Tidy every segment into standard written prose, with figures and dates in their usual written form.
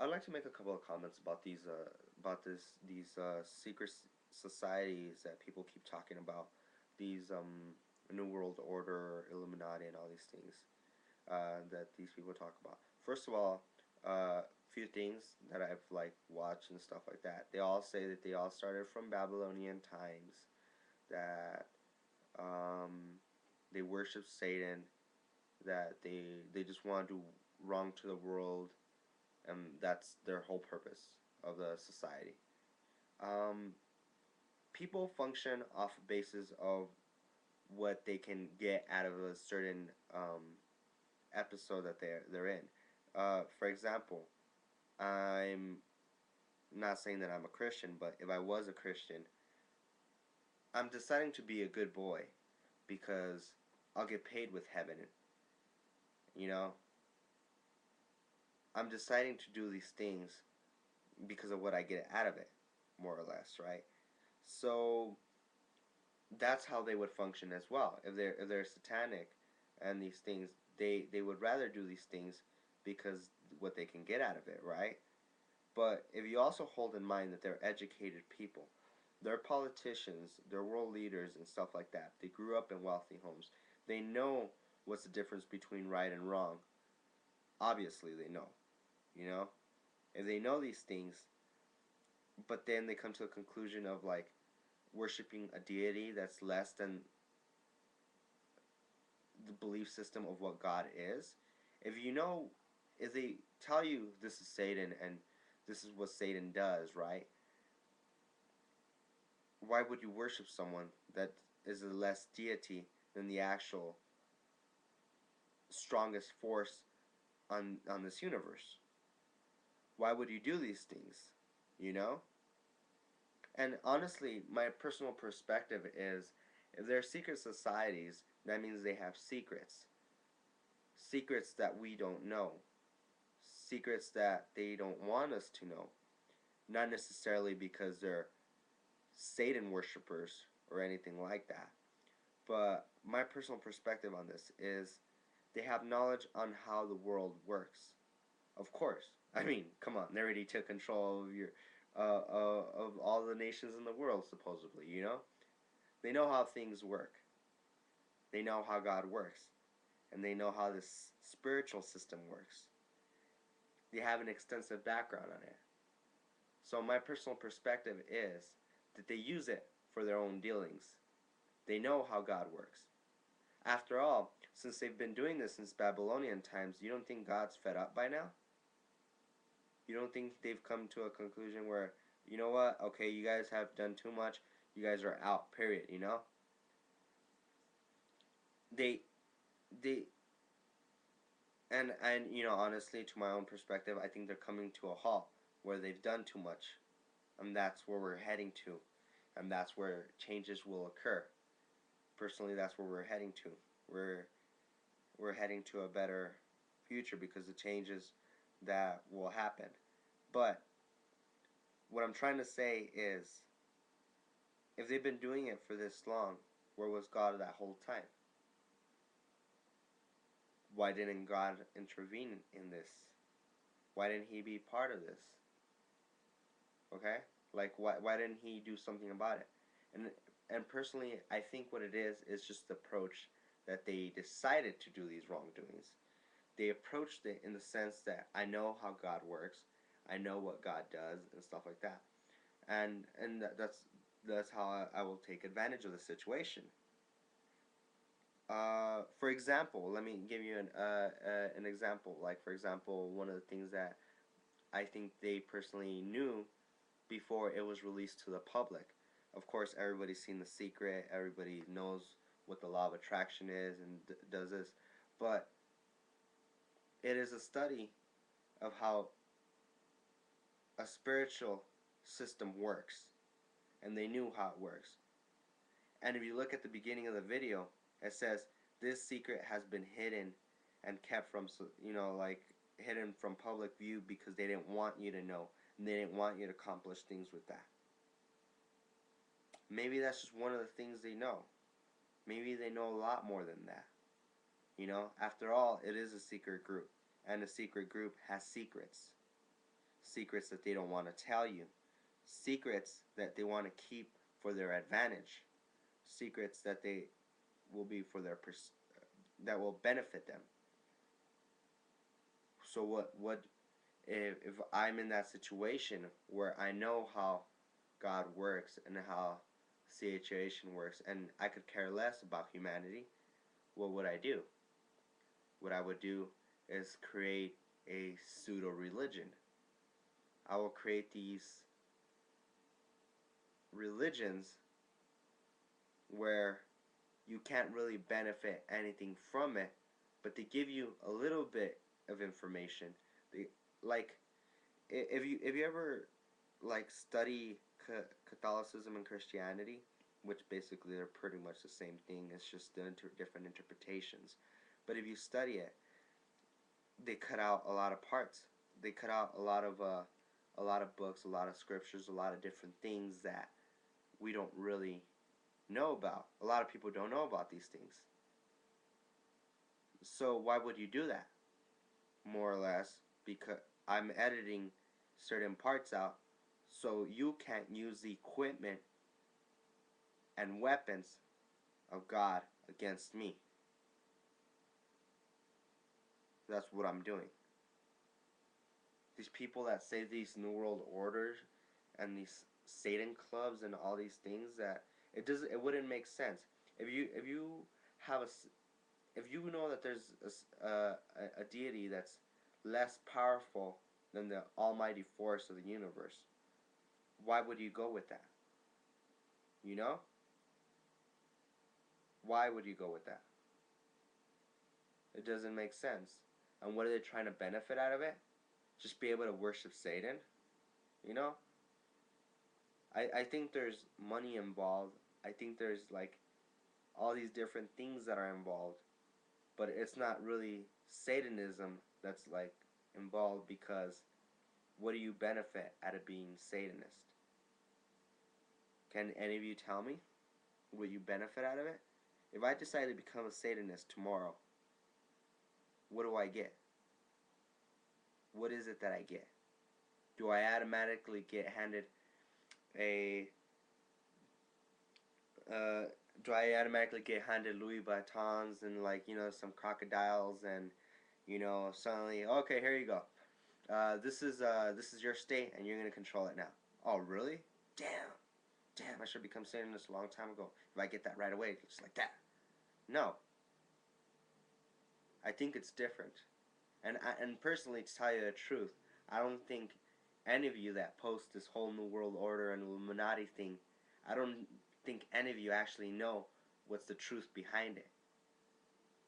I'd like to make a couple of comments about these secret societies that people keep talking about, these New World Order, Illuminati, and all these things that these people talk about. First of all, few things that I've like watched and stuff like that. They all say that they all started from Babylonian times. That um, they worship Satan. That they just want to do wrong to the world, and that's their whole purpose of the society. Um, People function off basis of what they can get out of a certain episode that they're in. For example, I'm not saying that I'm a Christian, but if I was a Christian, I'm deciding to be a good boy because I'll get paid with heaven. You know, I'm deciding to do these things because of what I get out of it, more or less, right? So that's how they would function as well. If they're satanic and these things, they would rather do these things because what they can get out of it, right? But if you also hold in mind that they're educated people, they're politicians, they're world leaders and stuff like that. They grew up in wealthy homes. They know what's the difference between right and wrong. Obviously they know, you know? If they know these things, but then they come to a conclusion of like worshiping a deity that's less than the belief system of what God is. If you know, if they tell you this is Satan and this is what Satan does, right? Why would you worship someone that is a less deity than the actual strongest force on this universe? Why would you do these things? You know? And honestly, my personal perspective is if they're secret societies, that means they have secrets. Secrets that we don't know. Secrets that they don't want us to know. Not necessarily because they're Satan worshippers or anything like that. But my personal perspective on this is they have knowledge on how the world works. Of course. I mean, come on, they already took control of your of all the nations in the world supposedly, you know? They know how things work. They know how God works, and they know how this spiritual system works. They have an extensive background on it. So my personal perspective is that they use it for their own dealings. They know how God works. After all, since they've been doing this since Babylonian times, you don't think God's fed up by now? You don't think they've come to a conclusion where, you know what, okay, you guys have done too much, you guys are out, period, you know? They, they, and you know, honestly, to my own perspective, I think they're coming to a halt where they've done too much. And that's where we're heading to. And that's where changes will occur. Personally, that's where we're heading to. We're, we're heading to a better future because the changes that will happen. But what I'm trying to say is, if they've been doing it for this long, where was God that whole time? Why didn't God intervene in this? Why didn't He be part of this? Okay, like why didn't He do something about it? And personally, I think what it is just the approach that they decided to do these wrongdoings. They approached it in the sense that I know how God works, I know what God does, and stuff like that. And that's how I will take advantage of the situation. For example, let me give you an example. Like for example, one of the things that I think they personally knew before it was released to the public. Of course, everybody's seen The Secret. Everybody knows what the law of attraction is and does this, but it is a study of how a spiritual system works, and they knew how it works. And if you look at the beginning of the video, it says this secret has been hidden and kept from, you know, like hidden from public view because they didn't want you to know, and they didn't want you to accomplish things with that. Maybe that's just one of the things they know. Maybe they know a lot more than that. You know, after all, it is a secret group, and a secret group has secrets. secrets that they don't want to tell you, secrets that they want to keep for their advantage, secrets that they will be for their that will benefit them. So what if I'm in that situation where I know how God works and how situation works, and I could care less about humanity? What would I do? What I would do is create a pseudo religion. I will create these religions where you can't really benefit anything from it, but they give you a little bit of information. They, like, if you ever like study Catholicism and Christianity, which basically they're pretty much the same thing. It's just different interpretations. But if you study it, they cut out a lot of parts. They cut out a lot of books, a lot of scriptures, a lot of different things that we don't really know about. A lot of people don't know about these things. So why would you do that? More or less because I'm editing certain parts out so you can't use the equipment and weapons of God against me. That's what I'm doing. These people that say these New World Orders and these Satan clubs and all these things, that it wouldn't make sense if you have a if you know that there's a deity that's less powerful than the almighty force of the universe. Why would you go with that? You know? Why would you go with that? It doesn't make sense. And what are they trying to benefit out of it? Just be able to worship Satan? You know? I think there's money involved. I think there's like all these different things that are involved. But it's not really Satanism that's like involved, because what do you benefit out of being Satanist? Can any of you tell me what you benefit out of it? If I decide to become a Satanist tomorrow, what do I get? What is it that I get? Do I automatically get handed a uh, do I automatically get handed Louis Vuittons and, like, some crocodiles, and suddenly, okay, here you go. This is your state and you're gonna control it now. Oh really? Damn. Damn, I should become Satanist a long time ago. If I get that right away, just like that. No. I think it's different. And personally, to tell you the truth, I don't think any of you that post this whole New World Order and Illuminati thing, I don't think any of you actually know what's the truth behind it.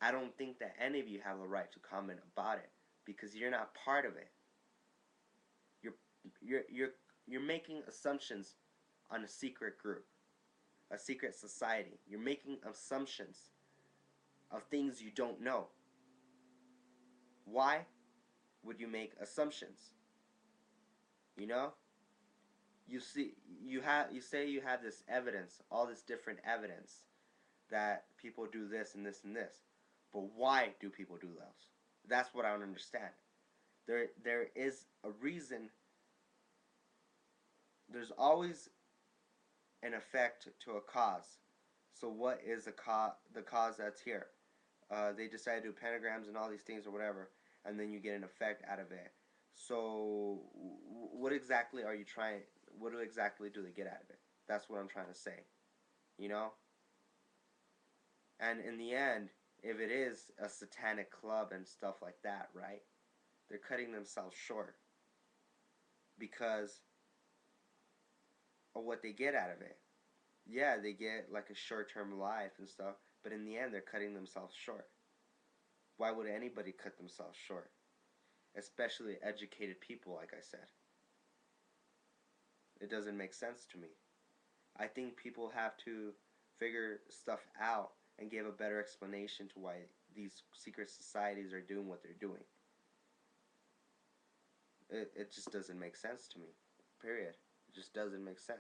I don't think that any of you have a right to comment about it, because you're not part of it. You're you're you're you're making assumptions on a secret group, a secret society. You're making assumptions of things you don't know. Why would you make assumptions? You know? You say you have this evidence, all this different evidence that people do this and this and this. But why do people do those? That's what I don't understand. There is a reason. There's always an effect to a cause. So what is the cause that's here? They decide to do pentagrams and all these things or whatever, and then you get an effect out of it. So what exactly are you trying? What exactly do they get out of it? That's what I'm trying to say. You know. And in the end, if it is a satanic club and stuff like that, right? They're cutting themselves short because of what they get out of it. Yeah, they get like a short-term life and stuff, but in the end, they're cutting themselves short. Why would anybody cut themselves short? Especially educated people, like I said. It doesn't make sense to me. I think people have to figure stuff out and give a better explanation to why these secret societies are doing what they're doing. It just doesn't make sense to me. Period. It just doesn't make sense.